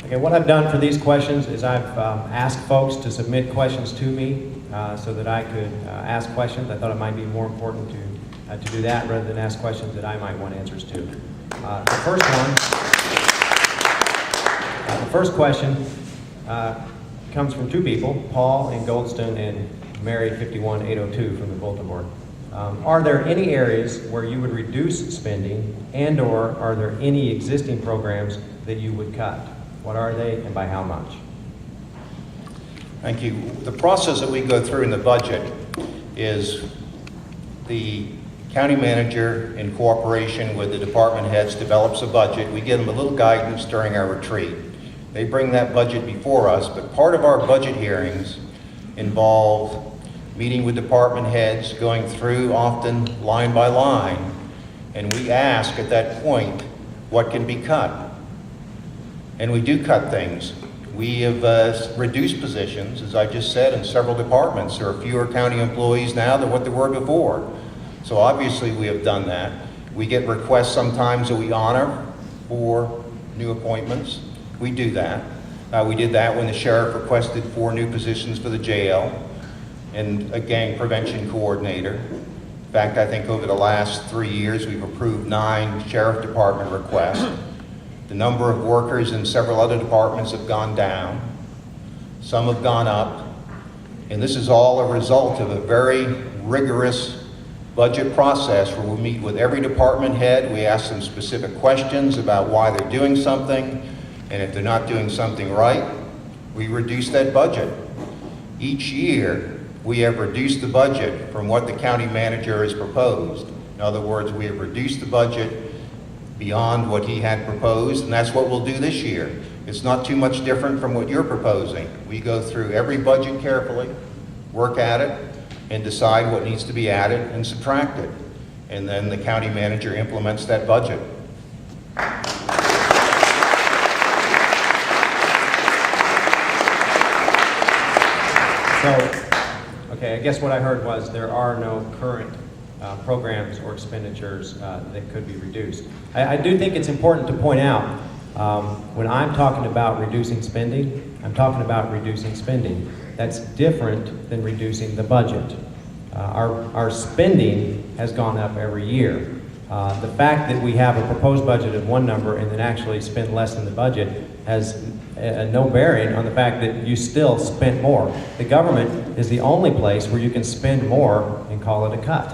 Okay, what I've done for these questions is I've asked folks to submit questions to me so that I could ask questions. I thought it might be more important to do that rather than ask questions that I might want answers to. The first question comes from two people, Paul in Goldston and Mary 51802 from the bulletin board. Are there any areas where you would reduce spending and/or are there any existing programs that you would cut? What are they and by how much? Thank you. The process that we go through in the budget is the county manager, in cooperation with the department heads, develops a budget. We give them a little guidance during our retreat. They bring that budget before us, but part of our budget hearings involve meeting with department heads, going through often line by line, and we ask at that point what can be cut. And we do cut things. We have reduced positions, as I just said, in several departments. There are fewer county employees now than what there were before. So obviously we have done that. We get requests sometimes that we honor for new appointments. We do that. We did that when the sheriff requested 4 new positions for the jail and a gang prevention coordinator. In fact, I think over the last 3 years we've approved 9 sheriff department requests. The number of workers in several other departments have gone down. Some have gone up. And this is all a result of a very rigorous budget process where we meet with every department head. We ask them specific questions about why they're doing something. And if they're not doing something right, we reduce that budget. Each year, we have reduced the budget from what the county manager has proposed. In other words, we have reduced the budget beyond what he had proposed, and that's what we'll do this year. It's not too much different from what you're proposing. We go through every budget carefully, work at it, and decide what needs to be added and subtracted. And then the county manager implements that budget. So, okay, I guess what I heard was there are no current programs or expenditures that could be reduced. I do think it's important to point out, when I'm talking about reducing spending, I'm talking about reducing spending. That's different than reducing the budget. Our spending has gone up every year. The fact that we have a proposed budget of one number and then actually spend less than the budget has no bearing on the fact that you still spent more. The government is the only place where you can spend more and call it a cut.